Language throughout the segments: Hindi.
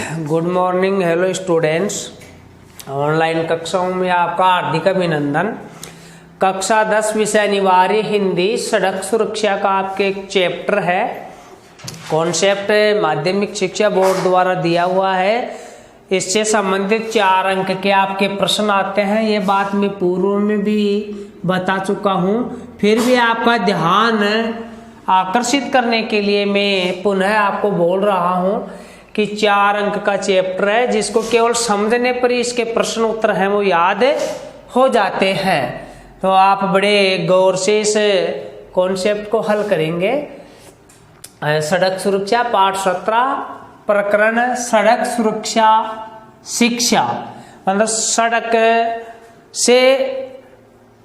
Good morning, hello students. Online कक्षाओं में आपका हार्दिक अभिनंदन। कक्षा 10 विषय अनिवार्य हिंदी सड़क सुरक्षा का आपके एक चैप्टर है। कॉन्सेप्ट माध्यमिक शिक्षा बोर्ड द्वारा दिया हुआ है। इससे संबंधित 4 अंक के आपके प्रश्न आते हैं। ये बात मैं पूर्व में भी बता चुका हूँ, फिर भी आपका ध्यान आकर्षित करने के लिए मैं पुनः आपको बोल रहा हूँ कि 4 अंक का चैप्टर है, जिसको केवल समझने पर ही इसके प्रश्न उत्तर हैं वो याद हो जाते हैं। तो आप बड़े गौर से इस कॉन्सेप्ट को हल करेंगे। सड़क सुरक्षा पाठ 17 प्रकरण सड़क सुरक्षा शिक्षा, मतलब सड़क से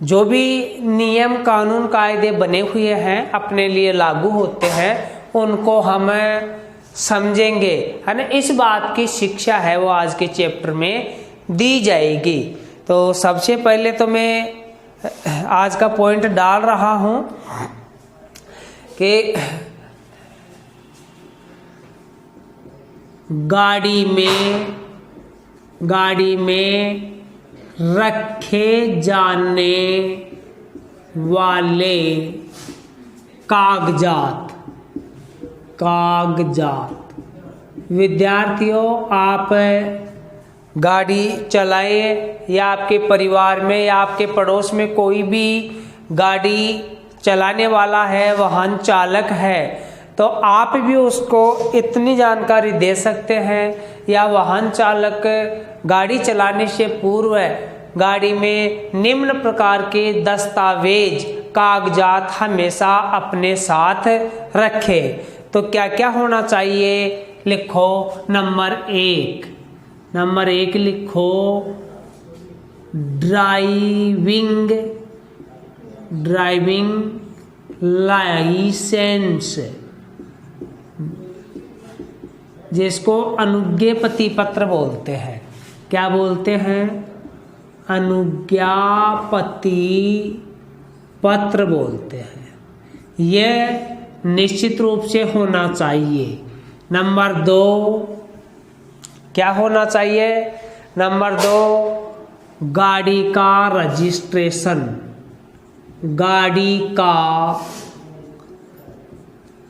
जो भी नियम कानून कायदे बने हुए हैं अपने लिए लागू होते हैं उनको हम समझेंगे, है ना। इस बात की शिक्षा है वो आज के चैप्टर में दी जाएगी। तो सबसे पहले तो मैं आज का पॉइंट डाल रहा हूं कि गाड़ी में रखे जाने वाले कागजात। विद्यार्थियों, आप गाड़ी चलाएं या आपके परिवार में या आपके पड़ोस में कोई भी गाड़ी चलाने वाला है, वाहन चालक है, तो आप भी उसको इतनी जानकारी दे सकते हैं या वाहन चालक गाड़ी चलाने से पूर्व गाड़ी में निम्न प्रकार के दस्तावेज कागजात हमेशा अपने साथ रखें। तो क्या क्या होना चाहिए लिखो। नंबर 1 लिखो ड्राइविंग लाइसेंस, जिसको अनुज्ञापति पत्र बोलते हैं। क्या बोलते हैं? अनुज्ञापति पत्र बोलते हैं। यह निश्चित रूप से होना चाहिए। नंबर 2 क्या होना चाहिए? नंबर 2 गाड़ी का रजिस्ट्रेशन। गाड़ी का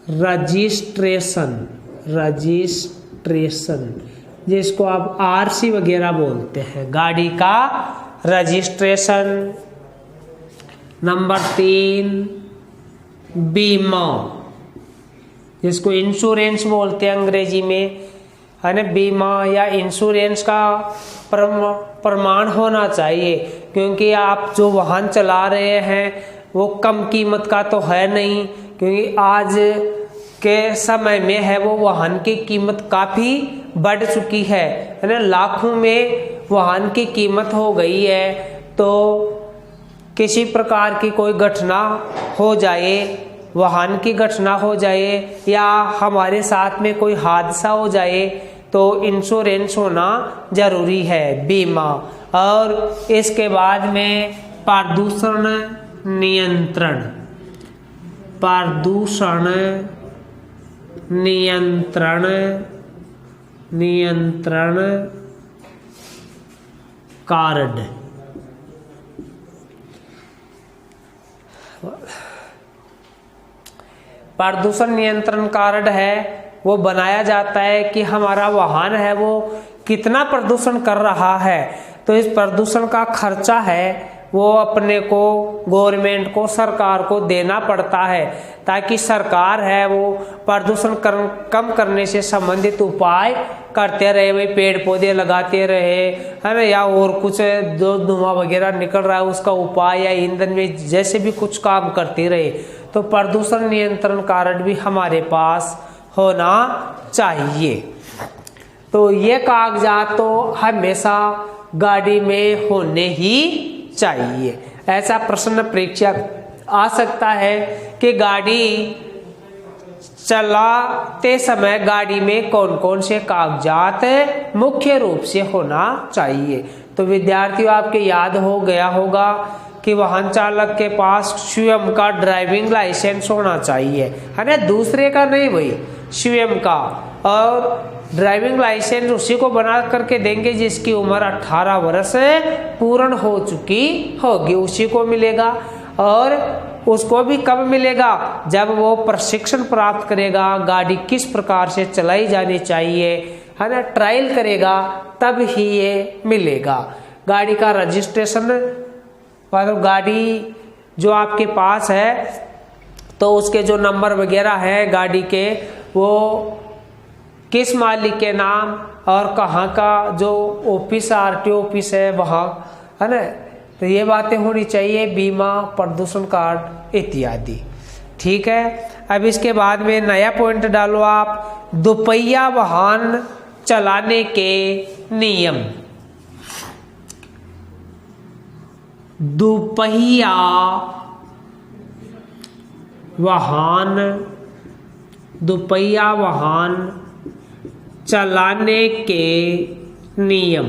रजिस्ट्रेशन, जिसको आप आरसी वगैरह बोलते हैं, गाड़ी का रजिस्ट्रेशन। नंबर 3 बीमा, जिसको इंश्योरेंस बोलते हैं अंग्रेजी में, है ना। बीमा या इंश्योरेंस का प्रमाण होना चाहिए, क्योंकि आप जो वाहन चला रहे हैं वो कम कीमत का तो है नहीं, क्योंकि आज के समय में है वो वाहन की कीमत काफ़ी बढ़ चुकी है ना। लाखों में वाहन की कीमत हो गई है। तो किसी प्रकार की कोई घटना हो जाए, वाहन की घटना हो जाए या हमारे साथ में कोई हादसा हो जाए तो इंश्योरेंस होना जरूरी है, बीमा। और इसके बाद में प्रदूषण नियंत्रण कार्ड। प्रदूषण नियंत्रण कार्ड है वो बनाया जाता है कि हमारा वाहन है वो कितना प्रदूषण कर रहा है। तो इस प्रदूषण का खर्चा है वो अपने को, गवर्नमेंट को, सरकार को देना पड़ता है, ताकि सरकार है वो प्रदूषण कम करने से संबंधित उपाय करते रहे। वही पेड़ पौधे लगाते रहे, है ना, या और कुछ जो धुआं वगैरह निकल रहा है उसका उपाय या ईंधन में जैसे भी कुछ काम करते रहे। तो प्रदूषण नियंत्रण कार्ड भी हमारे पास होना चाहिए। तो ये कागजात तो हमेशा गाड़ी में होने ही चाहिए। ऐसा प्रश्न परीक्षा आ सकता है कि गाड़ी चलाते समय गाड़ी में कौन कौन से कागजात मुख्य रूप से होना चाहिए। तो विद्यार्थियों, आपके याद हो गया होगा कि वाहन चालक के पास स्वयं का ड्राइविंग लाइसेंस होना चाहिए, है ना, दूसरे का नहीं, वही स्वयं का। और ड्राइविंग लाइसेंस उसी को बना करके देंगे जिसकी उम्र 18 वर्ष पूर्ण हो चुकी होगी, उसी को मिलेगा। और उसको भी कब मिलेगा? जब वो प्रशिक्षण प्राप्त करेगा, गाड़ी किस प्रकार से चलाई जानी चाहिए, है ना, ट्रायल करेगा, तब ही ये मिलेगा। गाड़ी का रजिस्ट्रेशन, मतलब गाड़ी जो आपके पास है तो उसके जो नंबर वगैरह है गाड़ी के, वो किस मालिक के नाम और कहाँ का जो ऑफिस आरटीओ ऑफिस है वहाँ, है ना, तो ये बातें होनी चाहिए, बीमा, प्रदूषण कार्ड इत्यादि। ठीक है। अब इसके बाद में नया पॉइंट डालो आप, दोपहिया वाहन चलाने के नियम। दोपहिया वाहन चलाने के नियम,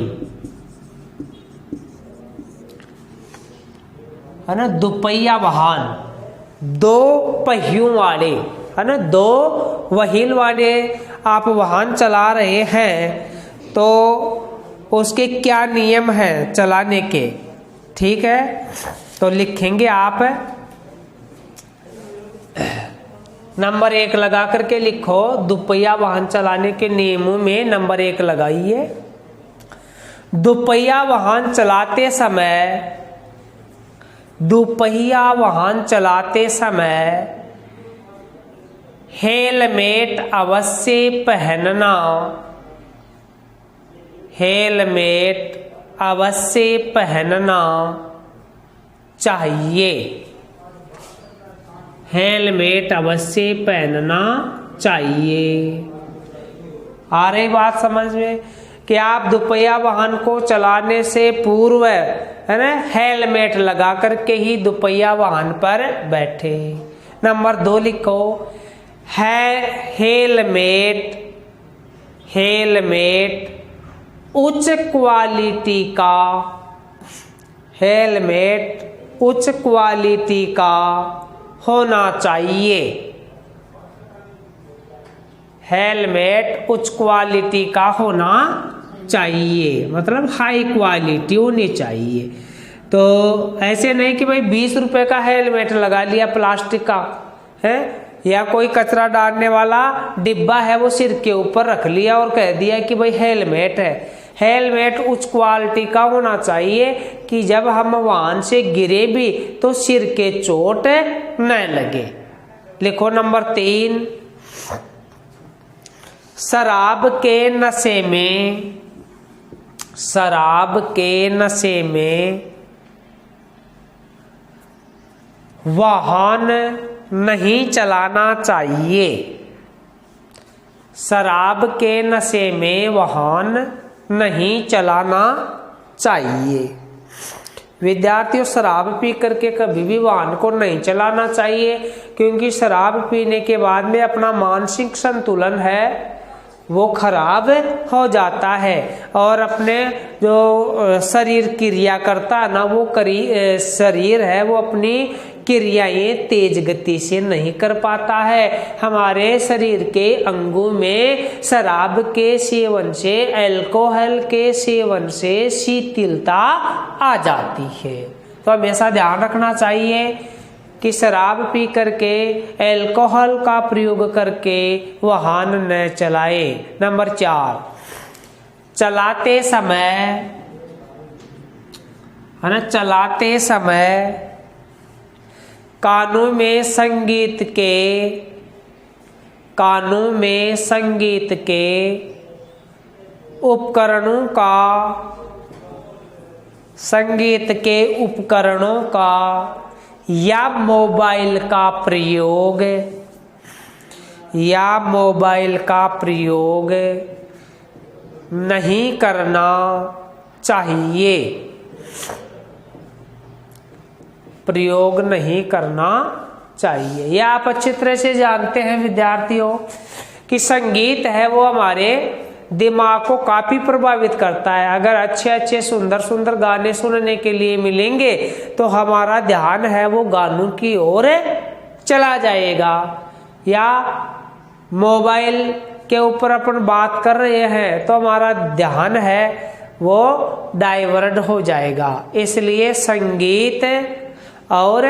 है ना। दोपहिया वाहन, दो पहियों वाले, है ना, दो व्हील वाले आप वाहन चला रहे हैं तो उसके क्या नियम हैं चलाने के। ठीक है, तो लिखेंगे आप नंबर 1 लगा करके लिखो, दोपहिया वाहन चलाने के नियमों में नंबर 1 लगाइए। दोपहिया वाहन चलाते समय हेलमेट अवश्य पहनना चाहिए। हेलमेट अवश्य पहनना चाहिए। आ रही बात समझ में कि आप दोपहिया वाहन को चलाने से पूर्व, है ना, हेलमेट लगा करके ही दोपहिया वाहन पर बैठे। नंबर 2 लिखो, है हेलमेट उच्च क्वालिटी का होना चाहिए। हेलमेट उच्च क्वालिटी का होना चाहिए, मतलब हाई क्वालिटी होनी चाहिए। तो ऐसे नहीं कि भाई 20 रुपए का हेलमेट लगा लिया प्लास्टिक का, है, या कोई कचरा डालने वाला डिब्बा है वो सिर के ऊपर रख लिया और कह दिया कि भाई हेलमेट है। हेलमेट उच्च क्वालिटी का होना चाहिए कि जब हम वाहन से गिरे भी तो सिर के चोट न लगे। लिखो नंबर 3, शराब के नशे में वाहन नहीं चलाना चाहिए। शराब के नशे में वाहन नहीं चलाना चाहिए। विद्यार्थियों, शराब पी करके कभी भी वाहन को नहीं चलाना चाहिए, क्योंकि शराब पीने के बाद में अपना मानसिक संतुलन है वो खराब हो जाता है और अपने जो शरीर क्रिया करता है ना, वो शरीर है वो अपनी क्रियाएं तेज गति से नहीं कर पाता है। हमारे शरीर के अंगों में शराब के सेवन से, अल्कोहल के सेवन से शिथिलता आ जाती है। तो हमेशा ध्यान रखना चाहिए कि शराब पी करके, अल्कोहल का प्रयोग करके वाहन न चलाए। नंबर 4, चलाते समय कानों में संगीत के उपकरणों का या मोबाइल का प्रयोग नहीं करना चाहिए। प्रयोग नहीं करना चाहिए। यह आप अच्छी तरह से जानते हैं विद्यार्थियों कि संगीत है वो हमारे दिमाग को काफी प्रभावित करता है। अगर अच्छे अच्छे सुंदर सुंदर गाने सुनने के लिए मिलेंगे तो हमारा ध्यान है वो गानों की ओर चला जाएगा। या मोबाइल के ऊपर अपन बात कर रहे हैं तो हमारा ध्यान है वो डाइवर्ट हो जाएगा। इसलिए संगीत और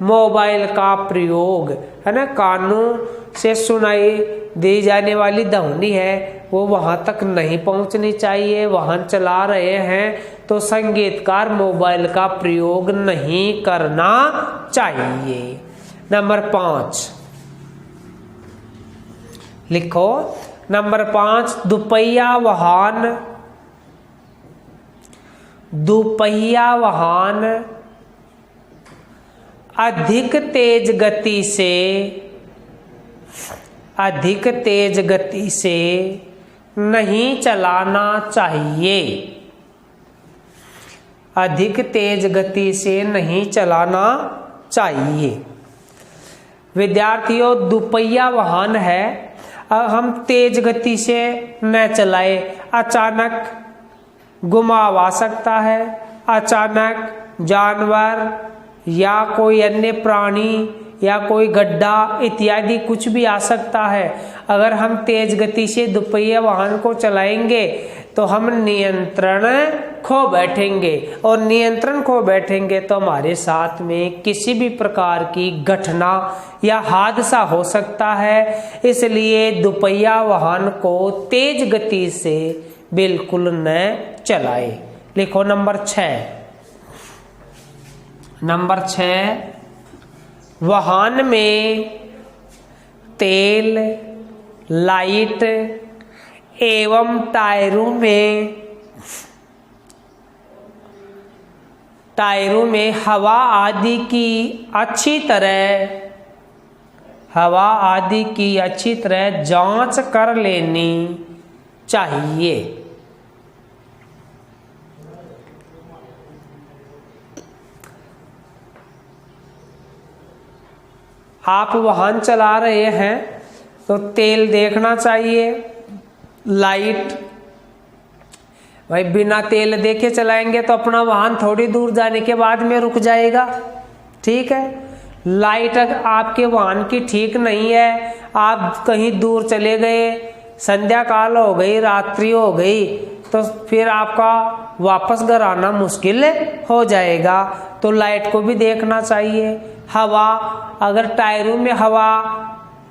मोबाइल का प्रयोग है ना, कानों से सुनाई दी जाने वाली ध्वनि है वो वहां तक नहीं पहुंचनी चाहिए। वाहन चला रहे हैं तो संगीतकार मोबाइल का प्रयोग नहीं करना चाहिए। नंबर 5 लिखो। नंबर 5, दुपहिया वाहन अधिक तेज गति से नहीं चलाना चाहिए। अधिक तेज गति से नहीं चलाना चाहिए। विद्यार्थियों, दुपहिया वाहन है, हम तेज गति से न चलाए, अचानक घुमाव आ सकता है, अचानक जानवर या कोई अन्य प्राणी या कोई गड्ढा इत्यादि कुछ भी आ सकता है। अगर हम तेज गति से दुपहिया वाहन को चलाएंगे तो हम नियंत्रण खो बैठेंगे, और नियंत्रण खो बैठेंगे तो हमारे साथ में किसी भी प्रकार की घटना या हादसा हो सकता है। इसलिए दुपहिया वाहन को तेज गति से बिल्कुल न चलाए। लिखो नंबर 6, वाहन में तेल, लाइट एवं टायरों में हवा आदि की अच्छी तरह जांच कर लेनी चाहिए। आप वाहन चला रहे हैं तो तेल देखना चाहिए, लाइट, भाई बिना तेल देखे चलाएंगे तो अपना वाहन थोड़ी दूर जाने के बाद में रुक जाएगा, ठीक है। लाइट आपके वाहन की ठीक नहीं है, आप कहीं दूर चले गए, संध्या काल हो गई, रात्रि हो गई, तो फिर आपका वापस घर आना मुश्किल हो जाएगा। तो लाइट को भी देखना चाहिए। हवा, अगर टायरों में हवा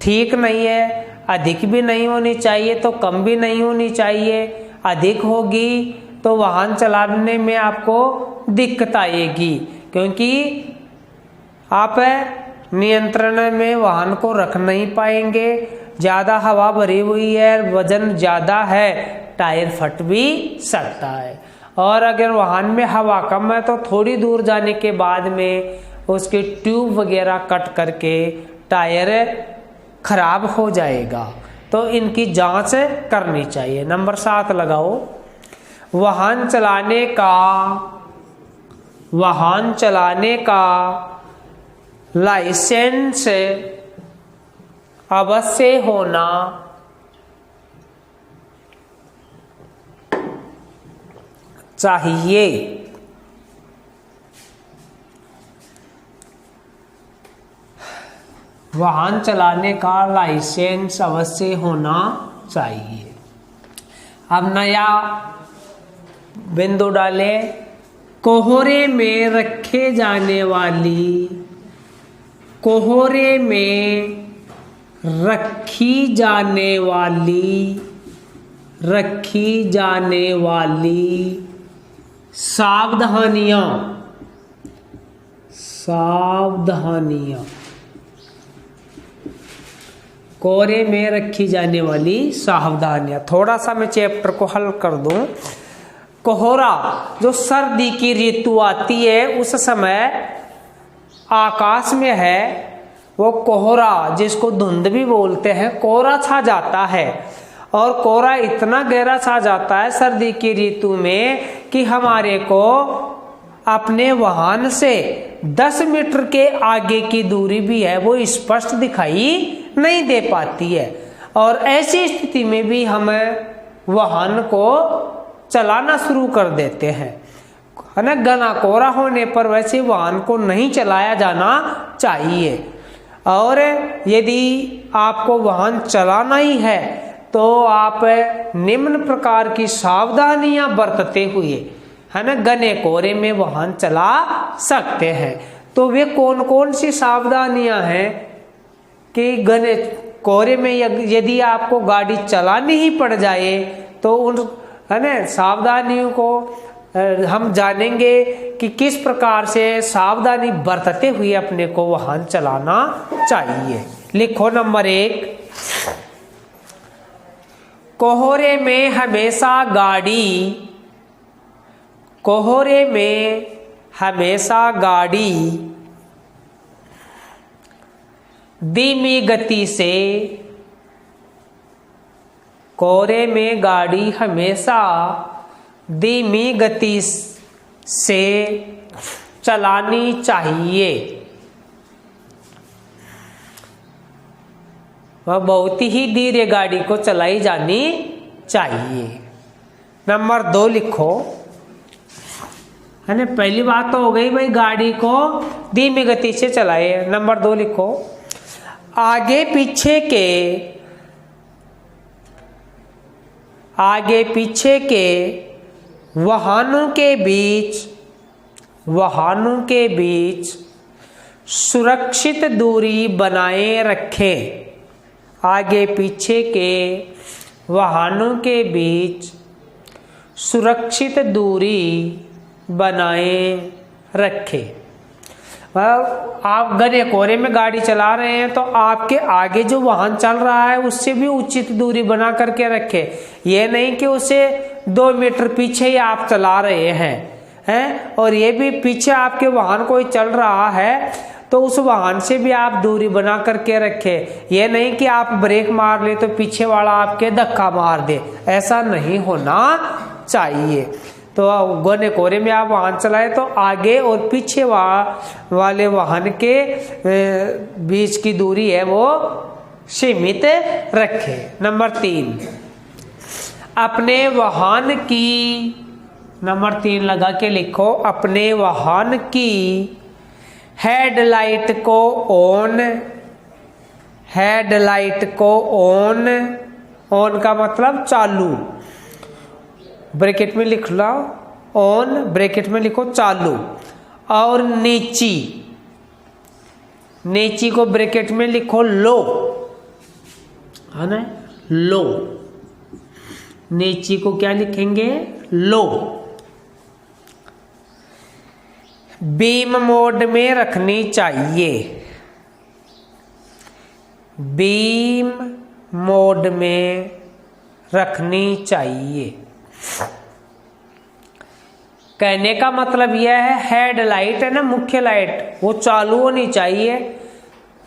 ठीक नहीं है, अधिक भी नहीं होनी चाहिए तो कम भी नहीं होनी चाहिए। अधिक होगी तो वाहन चलाने में आपको दिक्कत आएगी, क्योंकि आप नियंत्रण में वाहन को रख नहीं पाएंगे। ज़्यादा हवा भरी हुई है, वजन ज़्यादा है, टायर फट भी सकता है। और अगर वाहन में हवा कम है तो थोड़ी दूर जाने के बाद में उसकी ट्यूब वगैरह कट करके टायर खराब हो जाएगा। तो इनकी जांच करनी चाहिए। नंबर 7 लगाओ। वाहन चलाने का लाइसेंस अवश्य होना चाहिए। वाहन चलाने का लाइसेंस अवश्य होना चाहिए। अब नया बिंदु डाले। कोहरे में रखी जाने वाली सावधानियां। कोहरे में रखी जाने वाली सावधानियां। थोड़ा सा मैं चैप्टर को हल कर दूं। कोहरा, जो सर्दी की ऋतु आती है उस समय आकाश में है वो कोहरा, जिसको धुंध भी बोलते हैं, कोहरा छा जाता है। और कोहरा इतना गहरा छा जाता है सर्दी की ऋतु में कि हमारे को अपने वाहन से 10 मीटर के आगे की दूरी भी है वो स्पष्ट दिखाई नहीं दे पाती है। और ऐसी स्थिति में भी हम वाहन को चलाना शुरू कर देते हैं, है ना। घना कोहरा होने पर वैसे वाहन को नहीं चलाया जाना चाहिए। और यदि आपको वाहन चलाना ही है तो आप निम्न प्रकार की सावधानियां बरतते हुए, है ना, घने कोहरे में वाहन चला सकते हैं। तो वे कौन कौन सी सावधानियां हैं कि घने कोहरे में यदि आपको गाड़ी चलानी ही पड़ जाए तो उन, है ना, सावधानियों को हम जानेंगे कि किस प्रकार से सावधानी बरतते हुए अपने को वाहन चलाना चाहिए। लिखो नंबर 1, कोहरे में हमेशा गाड़ी धीमी गति से, कोहरे में गाड़ी हमेशा धीमी गति से चलानी चाहिए। वह बहुत ही धीरे गाड़ी को चलाई जानी चाहिए। नंबर 2 लिखो, है ना, पहली बात तो हो गई भाई गाड़ी को धीमी गति से चलाए। नंबर 2 लिखो, आगे पीछे के वाहनों के बीच सुरक्षित दूरी बनाए रखें। आगे पीछे के वाहनों के बीच सुरक्षित दूरी बनाए रखें। आप घने कोहरे में गाड़ी चला रहे हैं तो आपके आगे जो वाहन चल रहा है उससे भी उचित दूरी बना करके रखें। ये नहीं कि उसे 2 मीटर पीछे ही आप चला रहे हैं, और ये भी पीछे आपके वाहन कोई चल रहा है तो उस वाहन से भी आप दूरी बना करके रखें। ये नहीं कि आप ब्रेक मार ले तो पीछे वाला आपके धक्का मार दे, ऐसा नहीं होना चाहिए। तो घने कोहरे में आप वाहन चलाए तो आगे और पीछे वाले वाहन के बीच की दूरी है वो सीमित रखें। नंबर 3, अपने वाहन की, नंबर 3 लगा के लिखो, अपने वाहन की हेडलाइट को ऑन का मतलब चालू, ब्रैकेट में लिख लो ऑन, ब्रैकेट में लिखो चालू, और नीची को ब्रैकेट में लिखो लो, है ना, लो, नीची को क्या लिखेंगे, लो। बीम मोड में रखनी चाहिए, बीम मोड में रखनी चाहिए। कहने का मतलब यह है हेडलाइट है ना, मुख्य लाइट, वो चालू होनी चाहिए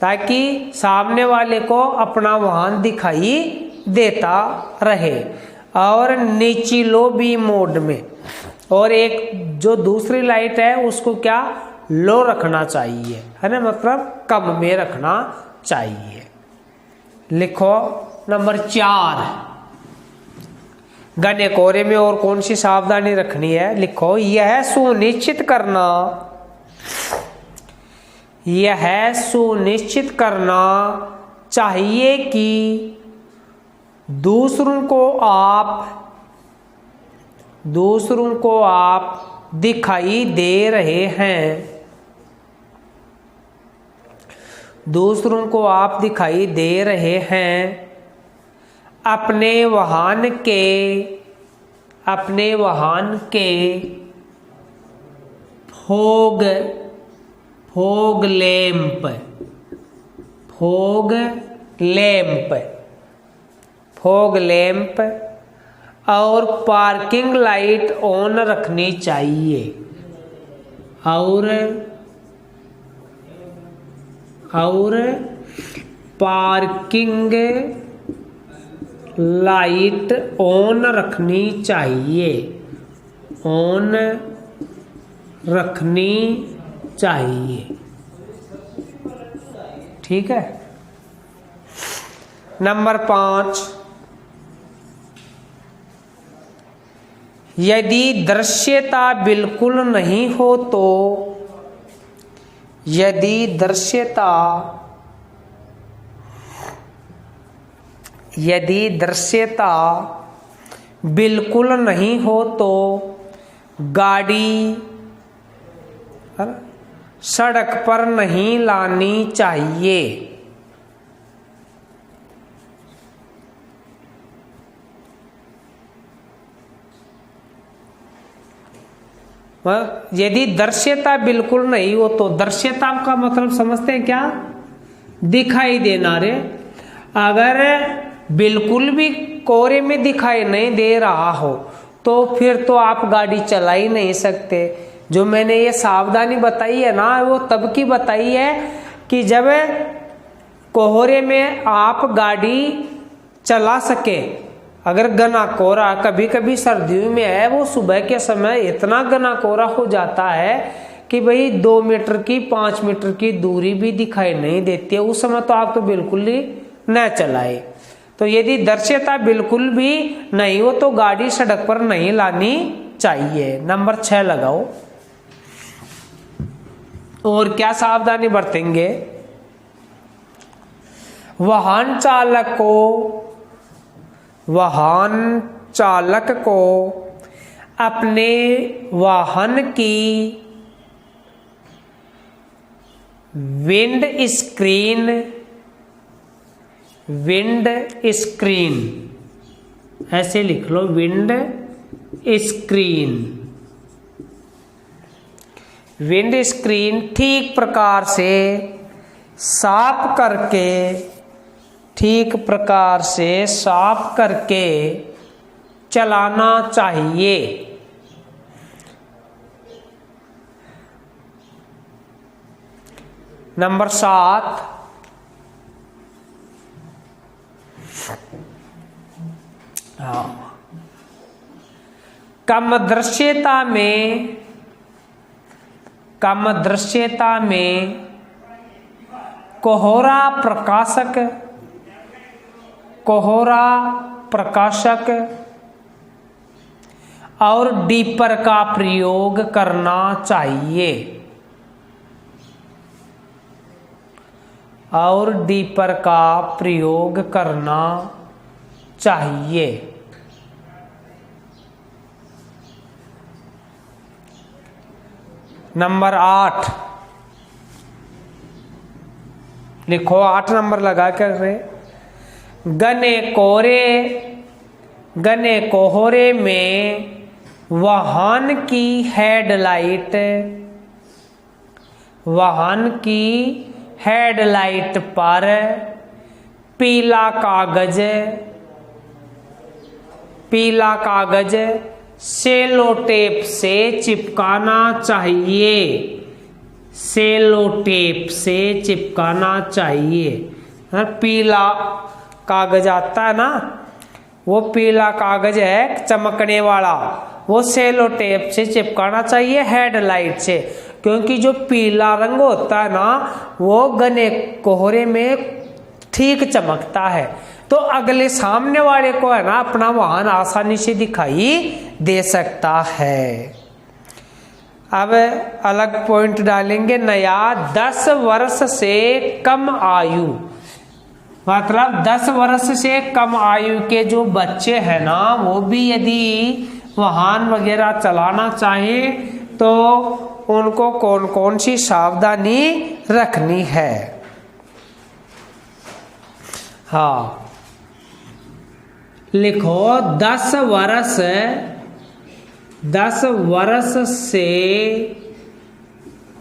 ताकि सामने वाले को अपना वाहन दिखाई देता रहे। और नीची लो बीम मोड में, और एक जो दूसरी लाइट है उसको क्या, लो रखना चाहिए, है ना, मतलब कम में रखना चाहिए। लिखो नंबर 4, घने कोहरे में और कौन सी सावधानी रखनी है। लिखो, यह सुनिश्चित करना चाहिए कि दूसरों को आप दिखाई दे रहे हैं, दूसरों को आप दिखाई दे रहे हैं। अपने वाहन के फॉग लैंप और पार्किंग लाइट ऑन रखनी चाहिए, और पार्किंग लाइट ऑन रखनी चाहिए, ऑन रखनी चाहिए। ठीक है। नंबर 5, यदि दृश्यता बिल्कुल नहीं हो तो, यदि दृश्यता यदि दृश्यता बिल्कुल नहीं हो तो गाड़ी सड़क पर नहीं लानी चाहिए। यदि दृश्यता बिल्कुल नहीं हो तो, दृश्यता का मतलब समझते हैं क्या? दिखाई देना रे। अगर बिल्कुल भी कोहरे में दिखाई नहीं दे रहा हो तो फिर तो आप गाड़ी चला ही नहीं सकते। जो मैंने ये सावधानी बताई है ना, वो तब की बताई है कि जब कोहरे में आप गाड़ी चला सके। अगर घना कोहरा, कभी कभी सर्दियों में है, वो सुबह के समय इतना घना कोहरा हो जाता है कि भाई 2 मीटर की 5 मीटर की दूरी भी दिखाई नहीं देती है, उस समय तो आप तो बिल्कुल ही न चलाए। तो यदि दृश्यता बिल्कुल भी नहीं हो तो गाड़ी सड़क पर नहीं लानी चाहिए। नंबर 6 लगाओ। और क्या सावधानी बरतेंगे? वाहन चालक को अपने वाहन की विंड स्क्रीन ऐसे लिख लो, विंड स्क्रीन ठीक प्रकार से साफ करके चलाना चाहिए। नंबर 7, कम दृश्यता में कोहरा प्रकाशक और डीपर का प्रयोग करना चाहिए। नंबर 8 लिखो, 8 नंबर लगा कर रहे। घने कोहरे में वाहन की हेडलाइट पर पीला कागज सेलो टेप से चिपकाना चाहिए। पीला कागज आता है ना, वो पीला कागज है चमकने वाला, वो सेलो टेप से चिपकाना चाहिए हेडलाइट से, क्योंकि जो पीला रंग होता है ना, वो घने कोहरे में ठीक चमकता है, तो अगले सामने वाले को है ना अपना वाहन आसानी से दिखाई दे सकता है। अब अलग पॉइंट डालेंगे नया, 10 वर्ष से कम आयु, मतलब 10 वर्ष से कम आयु के जो बच्चे हैं ना, वो भी यदि वाहन वगैरह चलाना चाहे तो उनको कौन कौन सी सावधानी रखनी है। हाँ लिखो, 10 वर्ष से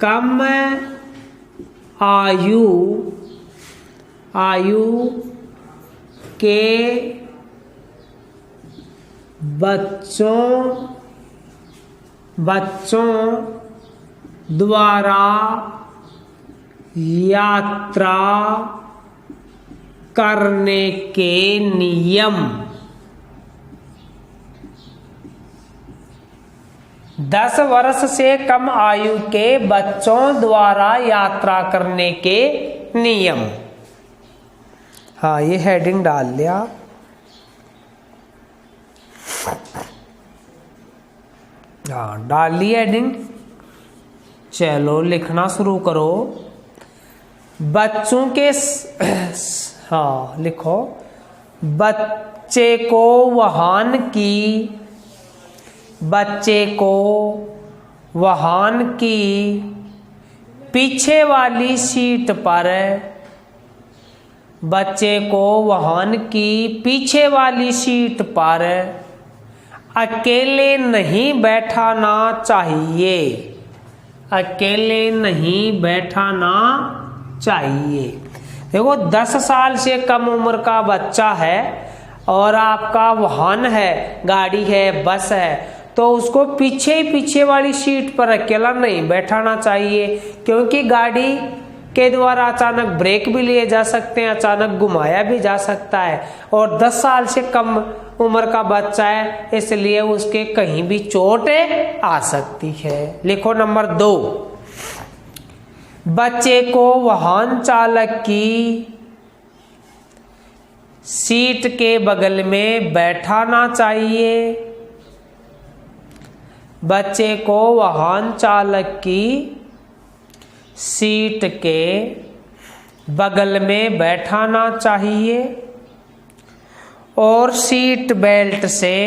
कम आयु के बच्चों द्वारा यात्रा करने के नियम। 10 वर्ष से कम आयु के बच्चों द्वारा यात्रा करने के नियम। हाँ ये हेडिंग डाल लिया। हाँ डाल ली हेडिंग। चलो लिखना शुरू करो। बच्चों के हाँ लिखो, बच्चे को वाहन की पीछे वाली सीट पर अकेले नहीं बैठाना चाहिए। देखो 10 साल से कम उम्र का बच्चा है और आपका वाहन है, गाड़ी है, बस है, तो उसको पीछे वाली सीट पर अकेला नहीं बैठाना चाहिए, क्योंकि गाड़ी के द्वारा अचानक ब्रेक भी लिए जा सकते हैं, अचानक घुमाया भी जा सकता है, और 10 साल से कम उम्र का बच्चा है, इसलिए उसके कहीं भी चोट आ सकती है। लिखो नंबर 2, बच्चे को वाहन चालक की सीट के बगल में बैठाना चाहिए। बच्चे को वाहन चालक की सीट के बगल में बैठाना चाहिए और सीट बेल्ट से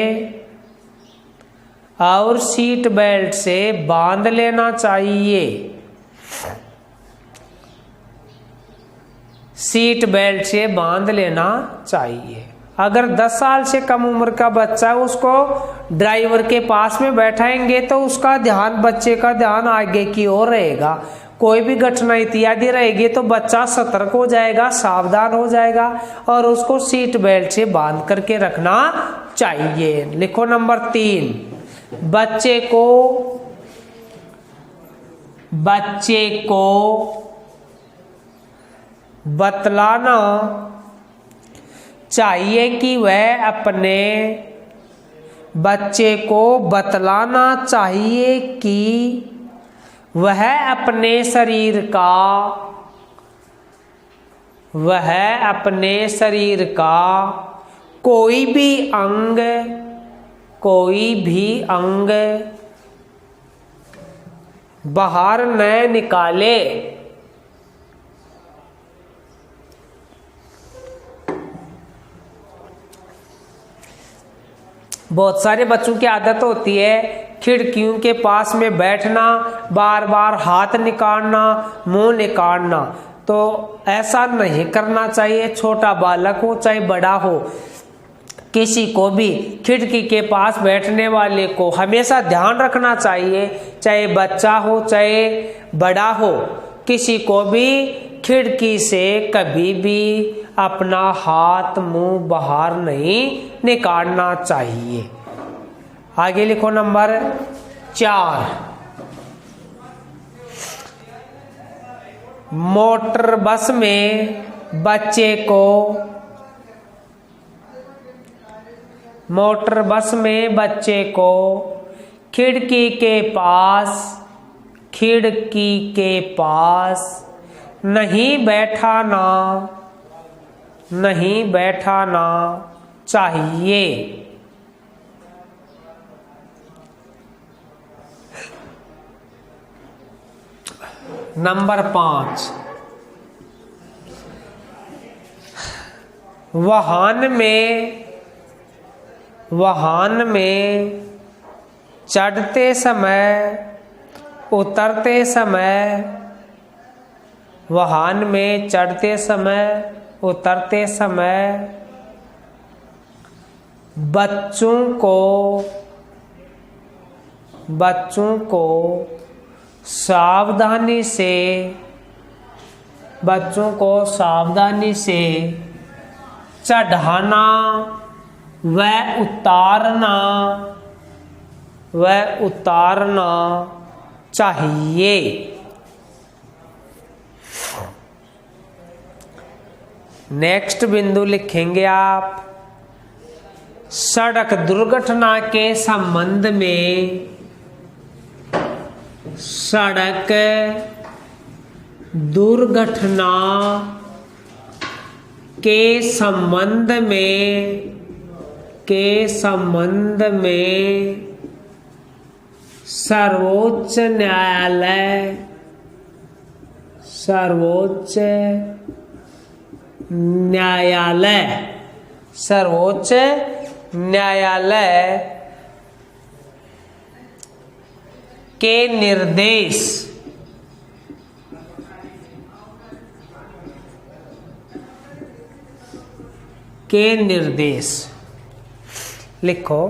बांध लेना चाहिए। सीट बेल्ट से बांध लेना चाहिए। अगर 10 साल से कम उम्र का बच्चा है, उसको ड्राइवर के पास में बैठाएंगे तो उसका ध्यान, बच्चे का ध्यान आगे की ओर रहेगा। कोई भी घटना इत्यादि रहेगी तो बच्चा सतर्क हो जाएगा, सावधान हो जाएगा, और उसको सीट बेल्ट से बांध करके रखना चाहिए। लिखो नंबर 3, बच्चे को बतलाना चाहिए कि वह अपने शरीर का कोई भी अंग बाहर न निकाले। बहुत सारे बच्चों की आदत होती है खिड़कियों के पास में बैठना, बार बार हाथ निकालना, मुंह निकालना, तो ऐसा नहीं करना चाहिए। छोटा बालक हो चाहे बड़ा हो, किसी को भी खिड़की के पास बैठने वाले को हमेशा ध्यान रखना चाहिए, चाहे बच्चा हो चाहे बड़ा हो, किसी को भी खिड़की से कभी भी अपना हाथ मुंह बाहर नहीं निकालना चाहिए। आगे लिखो नंबर 4, मोटर बस में बच्चे को खिड़की के पास नहीं बैठाना चाहिए। नंबर 5, वाहन में चढ़ते समय उतरते समय बच्चों को सावधानी से चढ़ाना व उतारना चाहिए। नेक्स्ट बिंदु लिखेंगे आप, सड़क दुर्घटना के संबंध में सर्वोच्च सर्वोच्च न्यायालय के निर्देश लिखो।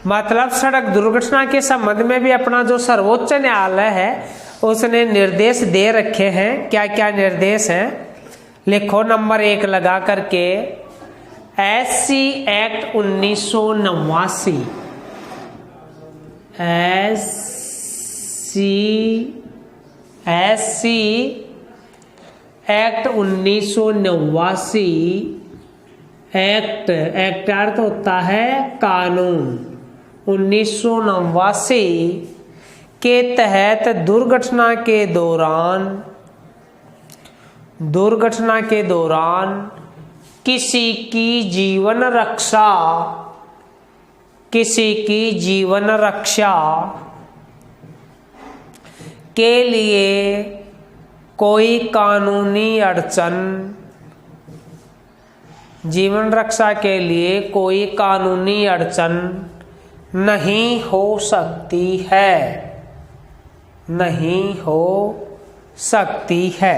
मतलब सड़क दुर्घटना के संबंध में भी अपना जो सर्वोच्च न्यायालय है उसने निर्देश दे रखे हैं। क्या क्या निर्देश हैं लिखो। नंबर 1 लगा करके SC act 1989, SC act 1989, act अर्थ होता है कानून, 1989 के तहत दुर्घटना के दौरान किसी की जीवन रक्षा के लिए कोई कानूनी अड़चन नहीं हो सकती है।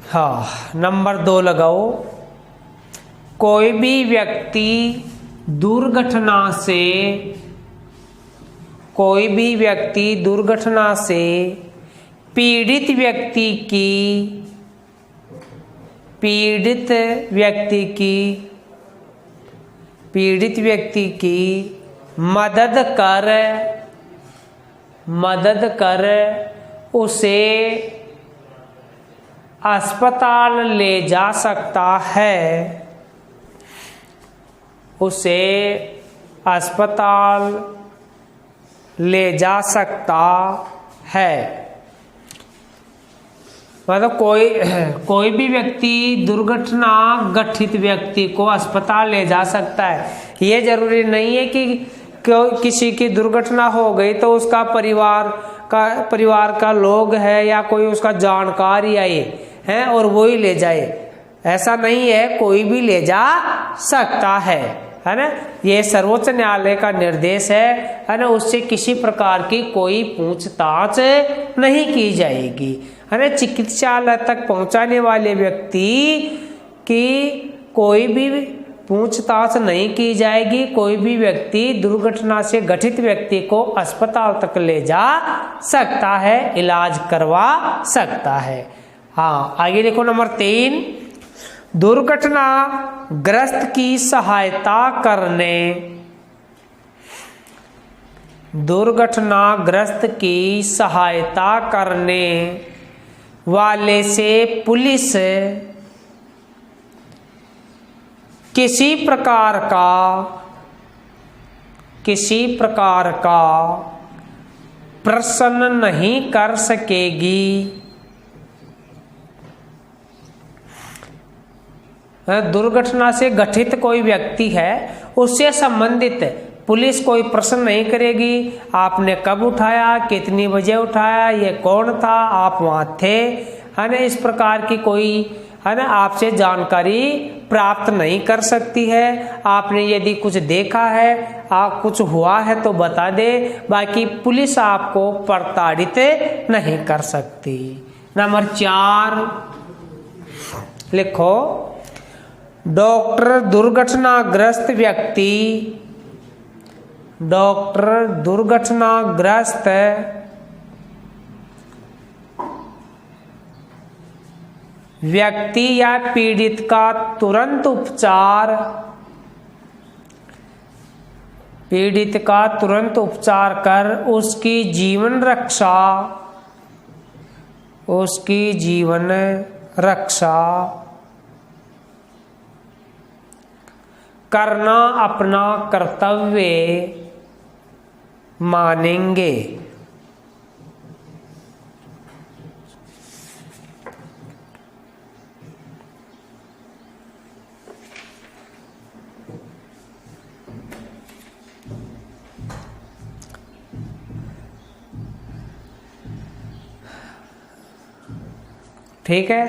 हाँ, नंबर 2 लगाओ। कोई भी व्यक्ति दुर्घटना से पीड़ित व्यक्ति की मदद कर उसे अस्पताल ले जा सकता है। मतलब कोई भी व्यक्ति दुर्घटना घटित व्यक्ति को अस्पताल ले जा सकता है। ये जरूरी नहीं है कि किसी की दुर्घटना हो गई तो उसका परिवार का लोग है या कोई उसका जानकार ही आए हैं और वो ही ले जाए, ऐसा नहीं है, कोई भी ले जा सकता है ना। ये सर्वोच्च न्यायालय का निर्देश है ना। उससे किसी प्रकार की कोई पूछताछ नहीं की जाएगी, है ना। चिकित्सालय तक पहुंचाने वाले व्यक्ति की कोई भी पूछताछ नहीं की जाएगी। कोई भी व्यक्ति दुर्घटना से घटित व्यक्ति को अस्पताल तक ले जा सकता है, इलाज करवा सकता है। हाँ, आगे देखो नंबर 3, दुर्घटनाग्रस्त की सहायता करने वाले से पुलिस किसी प्रकार का प्रश्न नहीं कर सकेगी। दुर्घटना से घटित कोई व्यक्ति है, उससे संबंधित पुलिस कोई प्रश्न नहीं करेगी। आपने कब उठाया, कितनी बजे उठाया, ये कौन था, आप वहां थे, है ना। इस प्रकार की कोई, है ना, आपसे जानकारी प्राप्त नहीं कर सकती है। आपने यदि कुछ देखा है, कुछ हुआ है तो बता दे, बाकी पुलिस आपको प्रताड़ित नहीं कर सकती। नंबर 4 लिखो। डॉक्टर दुर्घटनाग्रस्त व्यक्ति या पीड़ित का तुरंत उपचार कर उसकी जीवन रक्षा करना अपना कर्तव्य मानेंगे। ठीक है।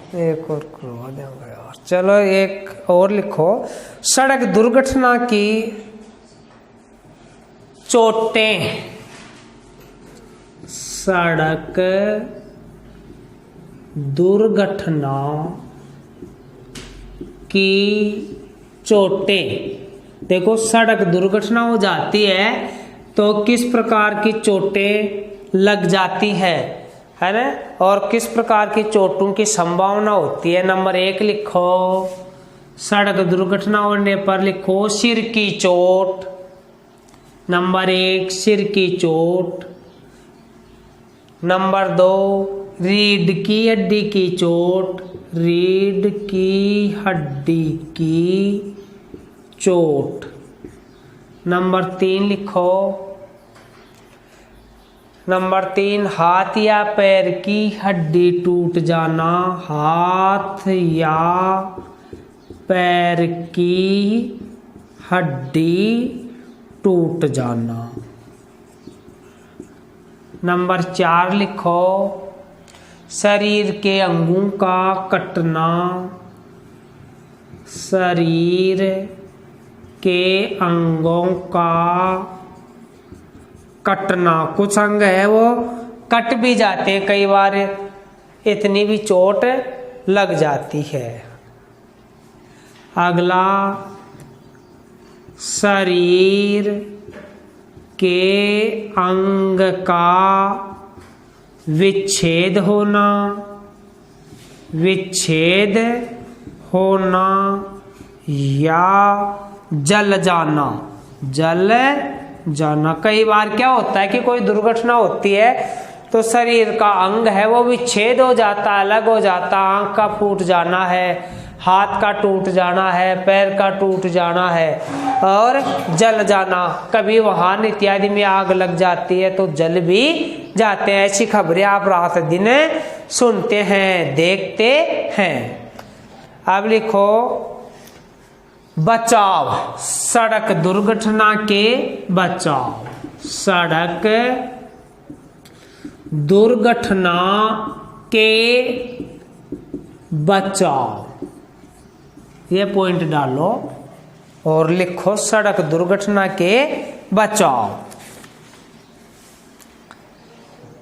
एक और करवा देंगे यार। चलो एक और लिखो, सड़क दुर्घटना की चोटें, सड़क दुर्घटना की चोटें। देखो सड़क दुर्घटना हो जाती है तो किस प्रकार की चोटें लग जाती है ना, और किस प्रकार की चोटों की संभावना होती है। नंबर 1 लिखो, सड़क दुर्घटना होने पर लिखो सिर की चोट। नंबर 1 सिर की चोट। नंबर 2 रीढ़ की हड्डी की चोट, रीढ़ की हड्डी की चोट। नंबर 3 लिखो, नंबर 3 हाथ या पैर की हड्डी टूट जाना, हाथ या पैर की हड्डी टूट जाना। नंबर 4 लिखो, शरीर के अंगों का कटना, शरीर के अंगों का कटना। कुछ अंग है वो कट भी जाते हैं कई बार, इतनी भी चोट लग जाती है। अगला, शरीर के अंग का विच्छेद होना, विच्छेद होना या जल जाना, जल जाना। कई बार क्या होता है कि कोई दुर्घटना होती है तो शरीर का अंग है वो विच्छेद हो जाता, अलग हो जाता, आंख का फूट जाना है, हाथ का टूट जाना है, पैर का टूट जाना है और जल जाना। कभी वाहन इत्यादि में आग लग जाती है तो जल भी जाते हैं। ऐसी खबरें आप रात दिन सुनते हैं, देखते हैं। अब लिखो बचाव, सड़क दुर्घटना के बचाव, सड़क दुर्घटना के बचाव। ये पॉइंट डालो और लिखो सड़क दुर्घटना के बचाव।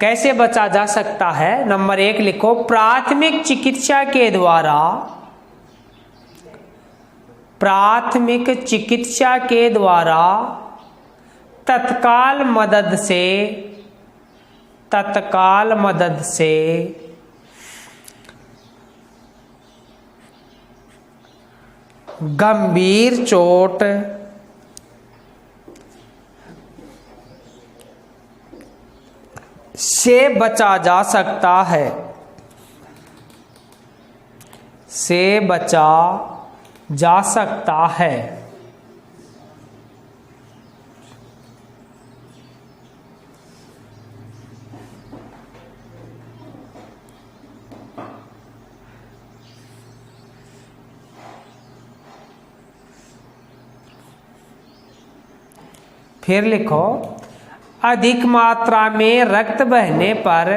कैसे बचा जा सकता है? नंबर 1 लिखो, प्राथमिक चिकित्सा के द्वारा, प्राथमिक चिकित्सा के द्वारा तत्काल मदद से, तत्काल मदद से गंभीर चोट से बचा जा सकता है, से बचा जा सकता है। फिर लिखो, अधिक मात्रा में रक्त बहने पर,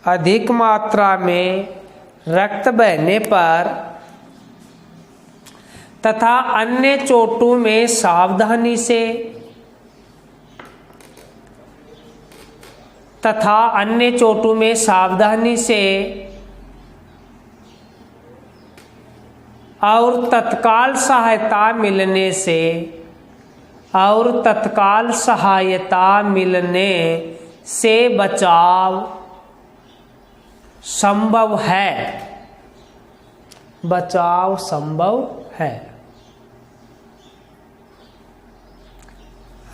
अधिक मात्रा में रक्त बहने पर तथा अन्य चोटों में सावधानी से, तथा अन्य चोटों में सावधानी से और तत्काल सहायता मिलने से, और तत्काल सहायता मिलने से बचाव संभव है, बचाव संभव है।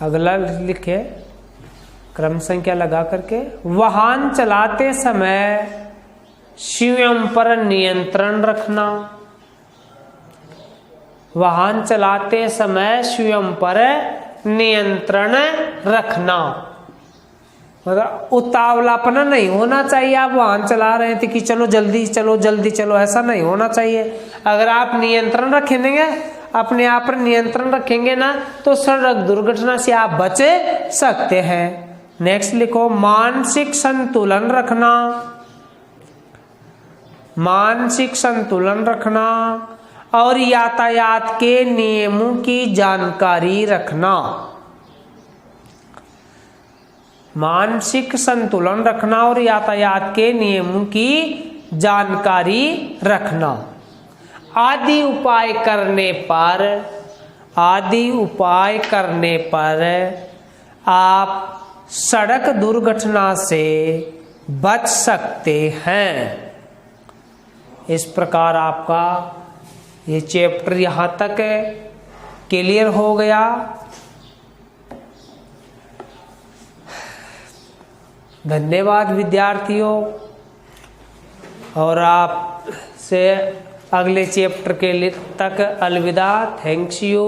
अगला लिखे क्रम संख्या लगा करके, वाहन चलाते समय स्वयं पर नियंत्रण रखना, वाहन चलाते समय स्वयं पर नियंत्रण रखना, मतलब उतावलापना नहीं होना चाहिए। आप वाहन चला रहे थे कि चलो जल्दी चलो जल्दी चलो, ऐसा नहीं होना चाहिए। अगर आप नियंत्रण रखेंगे, अपने आप पर नियंत्रण रखेंगे ना तो सड़क दुर्घटना से आप बच सकते हैं। नेक्स्ट लिखो, मानसिक संतुलन रखना। मानसिक संतुलन रखना और यातायात के नियमों की जानकारी रखना। मानसिक संतुलन रखना और यातायात के नियमों की जानकारी रखना। आदि उपाय करने पर आप सड़क दुर्घटना से बच सकते हैं। इस प्रकार आपका ये चैप्टर यहाँ तक क्लियर हो गया। धन्यवाद विद्यार्थियों, और आप से अगले चैप्टर के लिए तक अलविदा। Thanks you.